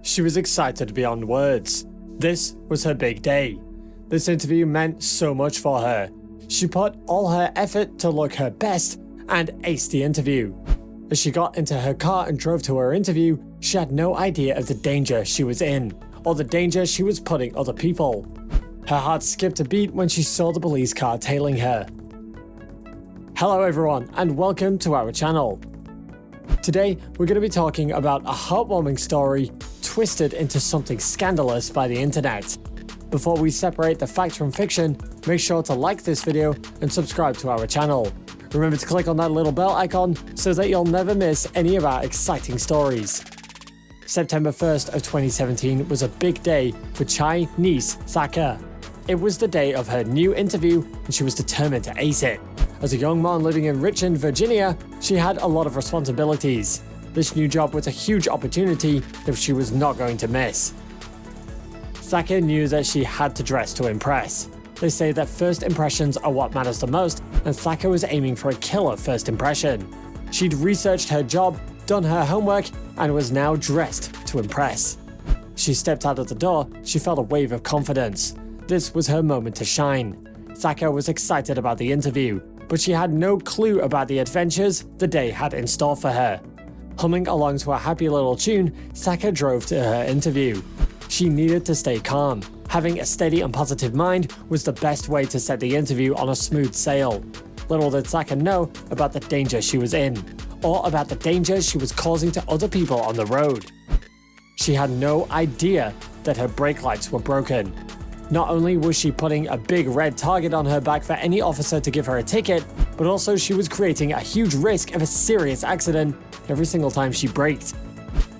She was excited beyond words. This was her big day. This interview meant so much for her. She put all her effort to look her best and aced the interview. As she got into her car and drove to her interview, she had no idea of the danger she was in, or the danger she was putting other people. Her heart skipped a beat when she saw the police car tailing her. Hello everyone, and welcome to our channel. Today, we're going to be talking about a heartwarming story twisted into something scandalous by the internet. Before we separate the fact from fiction, make sure to like this video and subscribe to our channel. Remember to click on that little bell icon so that you'll never miss any of our exciting stories. September 1st of 2017 was a big day for Chai niece Thaka. It was the day of her new interview and she was determined to ace it. As a young mom living in Richmond, Virginia, she had a lot of responsibilities. This new job was a huge opportunity that she was not going to miss. Thaka knew that she had to dress to impress. They say that first impressions are what matters the most, and Thaka was aiming for a killer first impression. She'd researched her job, done her homework, and was now dressed to impress. She stepped out of the door, she felt a wave of confidence. This was her moment to shine. Thaka was excited about the interview, but she had no clue about the adventures the day had in store for her. Humming along to a happy little tune, Thaka drove to her interview. She needed to stay calm. Having a steady and positive mind was the best way to set the interview on a smooth sail. Little did Thaka know about the danger she was in, or about the danger she was causing to other people on the road. She had no idea that her brake lights were broken. Not only was she putting a big red target on her back for any officer to give her a ticket, but also she was creating a huge risk of a serious accident every single time she braked.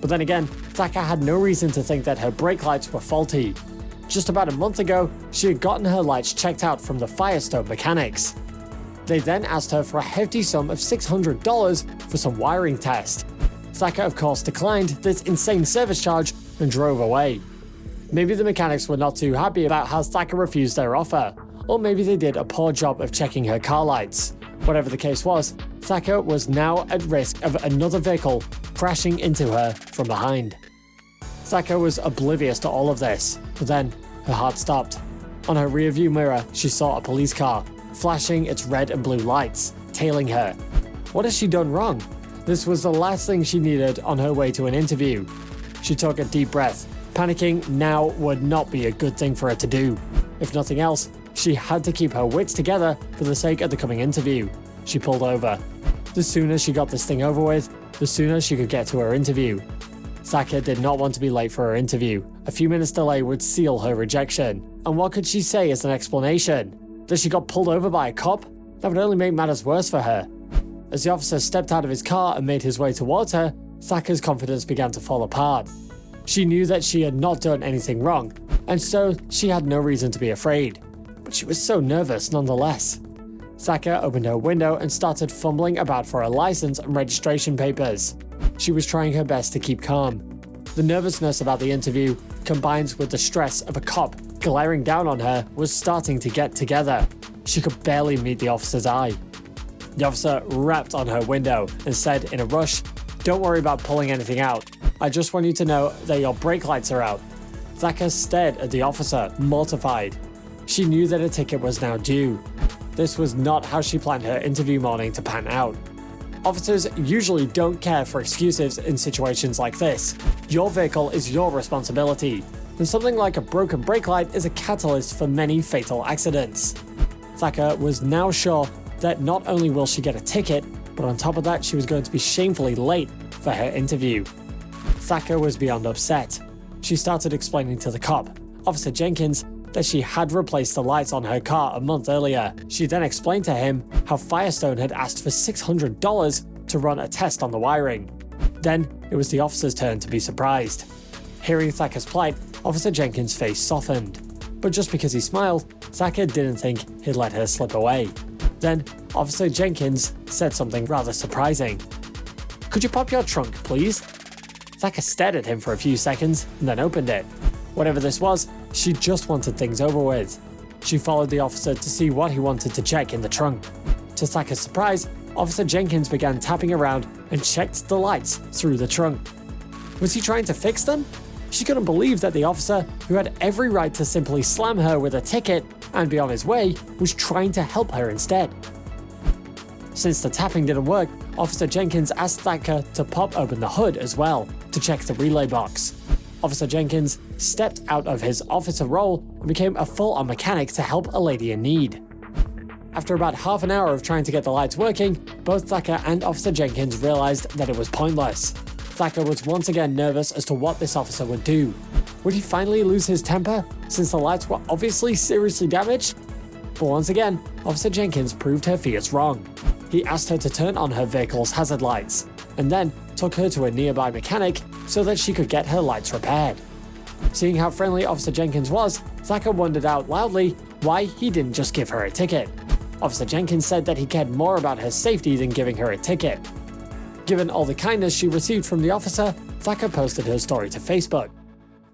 But then again, Thaka had no reason to think that her brake lights were faulty. Just about a month ago, she had gotten her lights checked out from the Firestone mechanics. They then asked her for a hefty sum of $600 for some wiring test. Thaka of course declined this insane service charge and drove away. Maybe the mechanics were not too happy about how Thaka refused their offer, or maybe they did a poor job of checking her car lights. Whatever the case was, Thaka was now at risk of another vehicle crashing into her from behind. Thaka was oblivious to all of this, but then her heart stopped. On her rearview mirror, she saw a police car, flashing its red and blue lights, tailing her. What had she done wrong? This was the last thing she needed on her way to an interview. She took a deep breath. Panicking now would not be a good thing for her to do. If nothing else, she had to keep her wits together for the sake of the coming interview. She pulled over. The sooner she got this thing over with, the sooner she could get to her interview. Thaka did not want to be late for her interview. A few minutes delay would seal her rejection. And what could she say as an explanation? That she got pulled over by a cop? That would only make matters worse for her. As the officer stepped out of his car and made his way towards her, Thaka's confidence began to fall apart. She knew that she had not done anything wrong, and so she had no reason to be afraid. But she was so nervous nonetheless. Thaka opened her window and started fumbling about for her license and registration papers. She was trying her best to keep calm. The nervousness about the interview, combined with the stress of a cop glaring down on her, was starting to get together. She could barely meet the officer's eye. The officer rapped on her window and said in a rush, "Don't worry about pulling anything out. I just want you to know that your brake lights are out." Thaka stared at the officer, mortified. She knew that a ticket was now due. This was not how she planned her interview morning to pan out. Officers usually don't care for excuses in situations like this. Your vehicle is your responsibility, and something like a broken brake light is a catalyst for many fatal accidents. Thaka was now sure that not only will she get a ticket, but on top of that she was going to be shamefully late for her interview. Thaka was beyond upset. She started explaining to the cop, Officer Jenkins, that she had replaced the lights on her car a month earlier. She then explained to him how Firestone had asked for $600 to run a test on the wiring. Then it was the officer's turn to be surprised. Hearing Thaka's plight, Officer Jenkins' face softened. But just because he smiled, Thaka didn't think he'd let her slip away. Then Officer Jenkins said something rather surprising. "Could you pop your trunk, please?" Thaka stared at him for a few seconds and then opened it. Whatever this was, she just wanted things over with. She followed the officer to see what he wanted to check in the trunk. To Thaka's surprise, Officer Jenkins began tapping around and checked the lights through the trunk. Was he trying to fix them? She couldn't believe that the officer, who had every right to simply slam her with a ticket and be on his way, was trying to help her instead. Since the tapping didn't work, Officer Jenkins asked Thacker to pop open the hood as well, to check the relay box. Officer Jenkins stepped out of his officer role and became a full-on mechanic to help a lady in need. After about half an hour of trying to get the lights working, both Thacker and Officer Jenkins realized that it was pointless. Thacker was once again nervous as to what this officer would do. Would he finally lose his temper, since the lights were obviously seriously damaged? But once again, Officer Jenkins proved her fears wrong. He asked her to turn on her vehicle's hazard lights, and then took her to a nearby mechanic so that she could get her lights repaired. Seeing how friendly Officer Jenkins was, Thacker wondered out loudly why he didn't just give her a ticket. Officer Jenkins said that he cared more about her safety than giving her a ticket. Given all the kindness she received from the officer, Thacker posted her story to Facebook.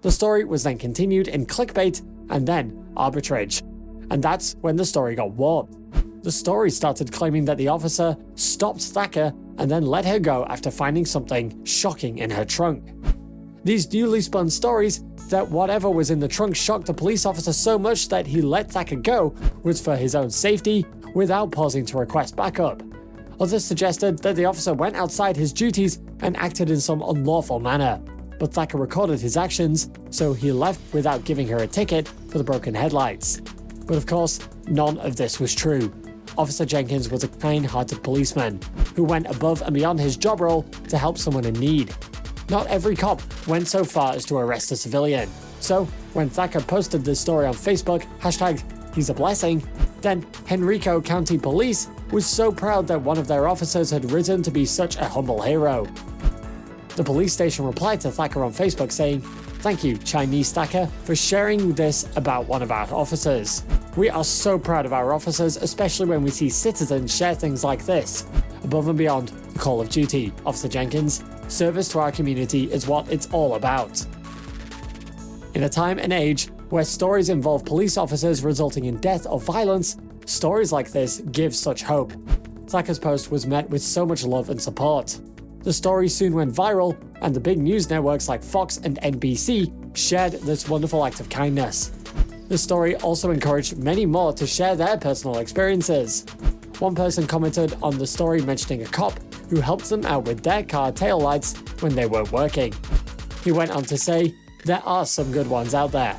The story was then continued in clickbait and then arbitrage. And that's when the story got warped. The story started claiming that the officer stopped Thacker and then let her go after finding something shocking in her trunk. These newly spun stories that whatever was in the trunk shocked the police officer so much that he let Thacker go was for his own safety without pausing to request backup. Others suggested that the officer went outside his duties and acted in some unlawful manner, but Thacker recorded his actions, so he left without giving her a ticket for the broken headlights. But of course, none of this was true. Officer Jenkins was a kind-hearted policeman who went above and beyond his job role to help someone in need. Not every cop went so far as to arrest a civilian. So, when Thacker posted this story on Facebook, #he's a blessing, then Henrico County Police was so proud that one of their officers had risen to be such a humble hero. The police station replied to Thacker on Facebook saying, "Thank you, Chinese Thacker, for sharing this about one of our officers. We are so proud of our officers, especially when we see citizens share things like this. Above and beyond the call of duty, Officer Jenkins. Service to our community is what it's all about." In a time and age where stories involve police officers resulting in death or violence, stories like this give such hope. Thacker's post was met with so much love and support. The story soon went viral, and the big news networks like Fox and NBC shared this wonderful act of kindness. The story also encouraged many more to share their personal experiences. One person commented on the story mentioning a cop who helped them out with their car taillights when they weren't working. He went on to say, "There are some good ones out there."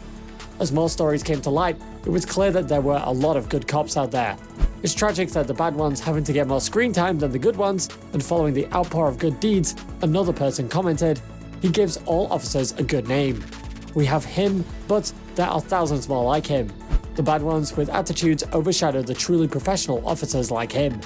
As more stories came to light, it was clear that there were a lot of good cops out there. It's tragic that the bad ones having to get more screen time than the good ones, and following the outpour of good deeds, another person commented, "He gives all officers a good name. We have him, but there are thousands more like him. The bad ones with attitudes overshadow the truly professional officers like him."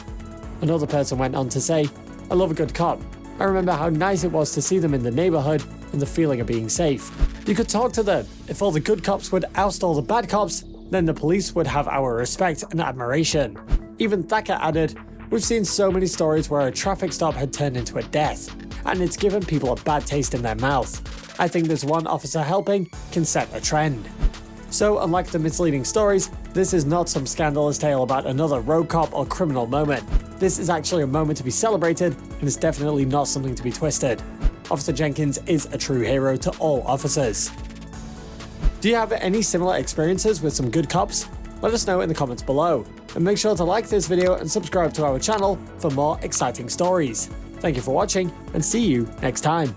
Another person went on to say, "I love a good cop. I remember how nice it was to see them in the neighborhood and the feeling of being safe. You could talk to them. If all the good cops would oust all the bad cops, then the police would have our respect and admiration." Even Thacker added, "We've seen so many stories where a traffic stop had turned into a death, and it's given people a bad taste in their mouth. I think this one officer helping can set a trend." So, unlike the misleading stories, this is not some scandalous tale about another rogue cop or criminal moment. This is actually a moment to be celebrated, and it's definitely not something to be twisted. Officer Jenkins is a true hero to all officers. Do you have any similar experiences with some good cops? Let us know in the comments below. And make sure to like this video and subscribe to our channel for more exciting stories. Thank you for watching, and see you next time.